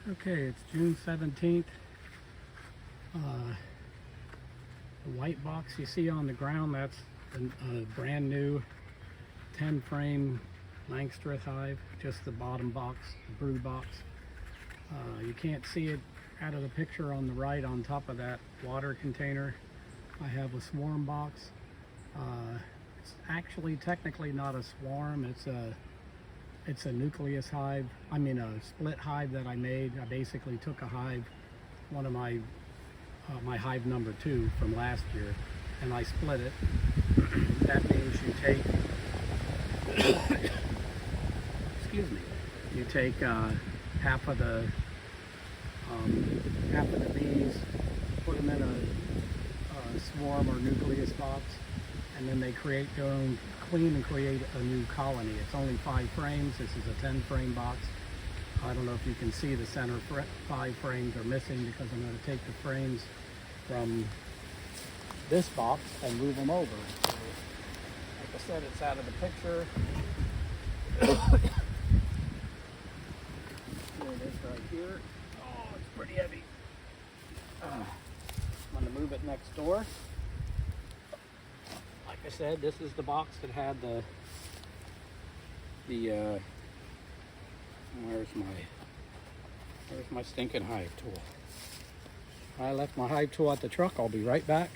Okay, it's June 17th. The white box you see on the ground, that's a brand new 10 frame Langstroth hive, just the bottom box, the brood box. You can't see it out of the picture on the right. On top of that water container, I have a swarm box. It's actually technically not a swarm, it's a nucleus hive. I mean a split hive that I made. I basically took a hive, one of my hive number 2 from last year, and I split it. That means you take excuse me, you take half of the bees, put them in a swarm or nucleus box, and then they create their own queen and create a new colony. It's only 5 frames. This is a 10 frame box. I don't know if you can see the center 5 frames are missing because I'm going to take the frames from this box and move them over. So, like I said, it's out of the picture. Here it is right here. Oh, it's pretty heavy. I'm going to move it next door. Like I said, this is the box that had the where's my stinking hive tool? I left my hive tool at the truck. I'll be right back.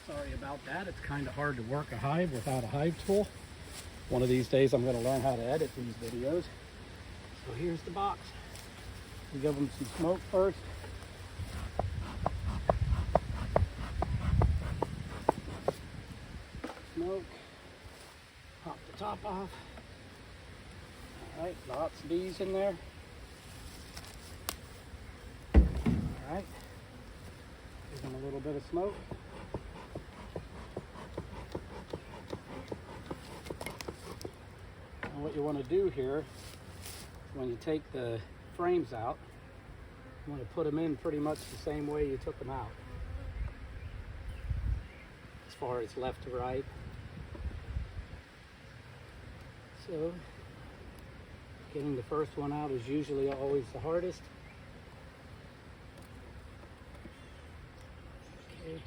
Sorry about that. It's kind of hard to work a hive without a hive tool. One of these days I'm going to learn how to edit these videos. So here's the box. We give them some smoke first. Smoke. Pop the top off. Alright, lots of bees in there. Alright. Give them a little bit of smoke. What you want to do here is when you take the frames out, you want to put them in pretty much the same way you took them out, as far as left to right. So getting the first one out is usually always the hardest. Okay.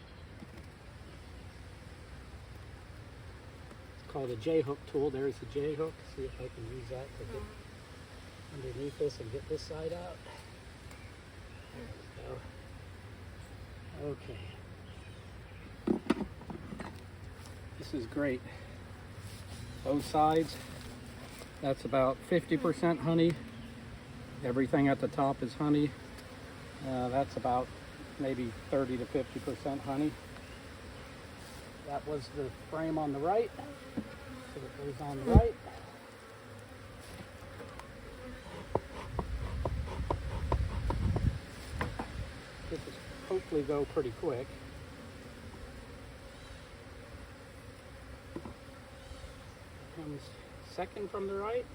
Called a J-hook tool. There's the J-hook. See if I can use that to get underneath this and get this side out. There we go. Okay. This is great. Both sides. That's about 50% honey. Everything at the top is honey. That's about maybe 30 to 50% honey. That was the frame on the right. So it goes on the right. This will hopefully go pretty quick. Comes second from the right.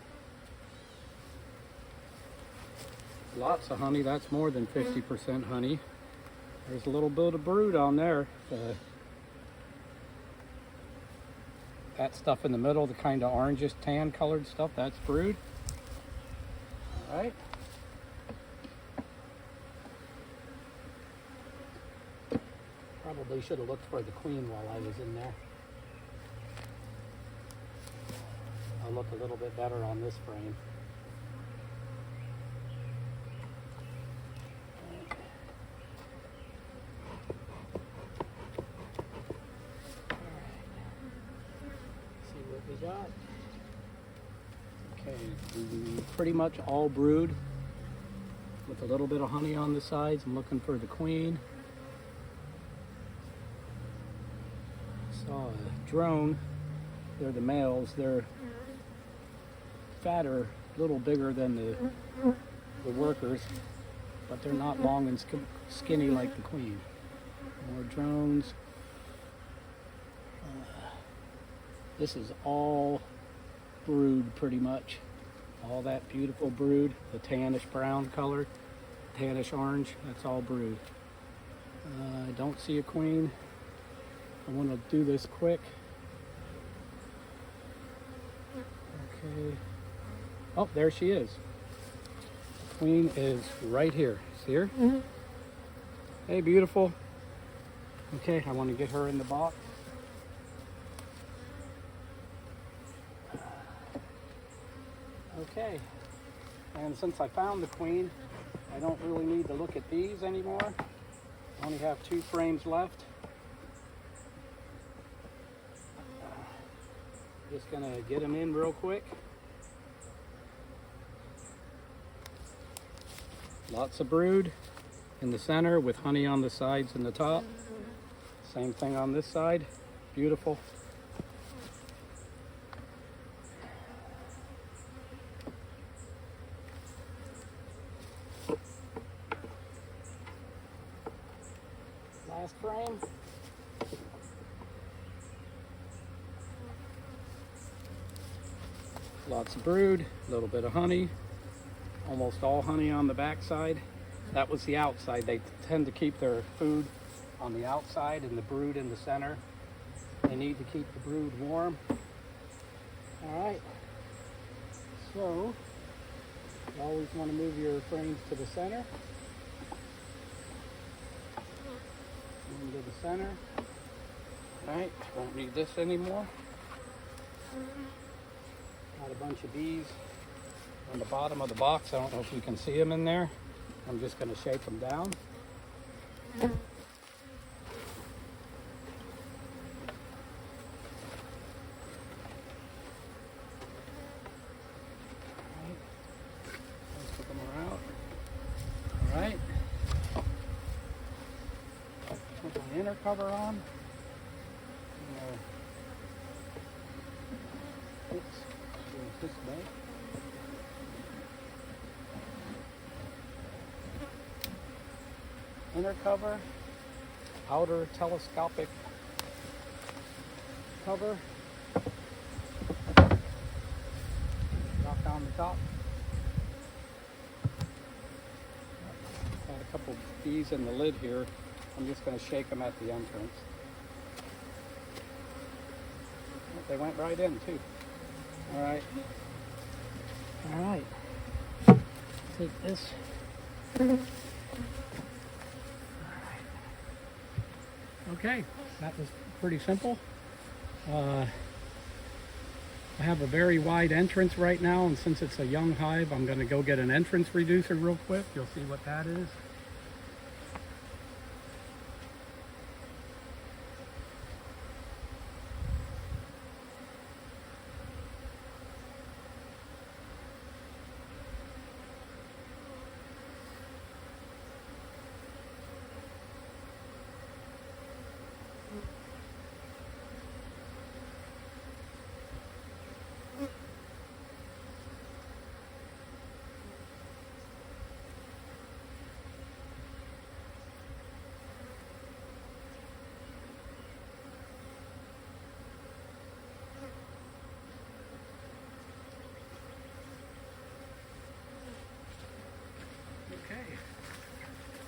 Lots of honey. That's more than 50% honey. There's a little bit of brood on there. That stuff in the middle, the kind of orangish tan colored stuff, that's brood. All right. Probably should have looked for the queen while I was in there. I'll look a little bit better on this frame. Got. Okay, pretty much all brood with a little bit of honey on the sides. I'm looking for the queen. Saw a drone. They're the males. They're fatter, a little bigger than the workers, but they're not long and skinny like the queen. More drones. This is all brood pretty much. All that beautiful brood, the tannish brown color, tannish orange, that's all brood. I don't see a queen. I want to do this quick. Okay. Oh, there she is. The queen is right here. See her? Mm-hmm. Hey, beautiful. Okay, I want to get her in the box. Okay, and since I found the queen, I don't really need to look at these anymore. I only have 2 frames left. Just gonna get them in real quick. Lots of brood in the center with honey on the sides and the top. Same thing on this side. Beautiful. Last frame. Lots of brood, a little bit of honey, almost all honey on the back side. That was the outside. They tend to keep their food on the outside and the brood in the center. They need to keep the brood warm. All right, so you always want to move your frames to the center. Into the center. All right, won't need this anymore. Got a bunch of bees on the bottom of the box. I don't know if you can see them in there. I'm just going to shake them down. Right. Let's put them out. All right. Put the inner cover on. This way. Inner cover, outer telescopic cover. Drop down the top. Got a couple bees in the lid here. I'm just going to shake them at the entrance. They went right in too. All right. All right. Take this. All right. Okay, that was pretty simple. I have a very wide entrance right now, and since it's a young hive, I'm going to go get an entrance reducer real quick. You'll see what that is.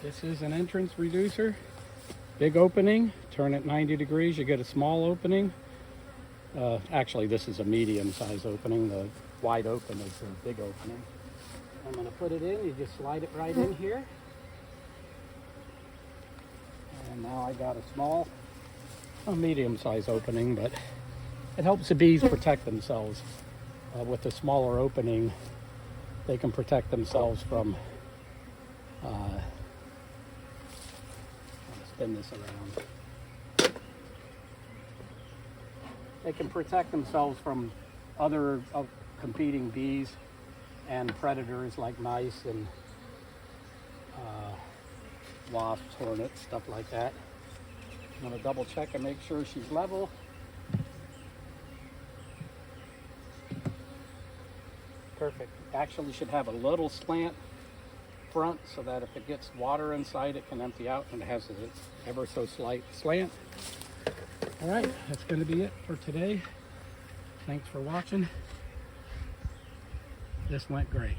This is an entrance reducer. Big opening, turn it 90 degrees, you get a small opening. Actually, this is a medium size opening. The wide open is the big opening. I'm going to put it in, you just slide it right in here. And now I got a medium size opening, but it helps the bees protect themselves. With the smaller opening, they can protect themselves from spin this around. They can protect themselves from other competing bees and predators like mice and wasps, hornets, stuff like that. I'm going to double check and make sure she's level. perfect. Actually should have a little slant front so that if it gets water inside it can empty out, and it has an ever so slight slant. All right, that's going to be it for today. Thanks for watching. This went great.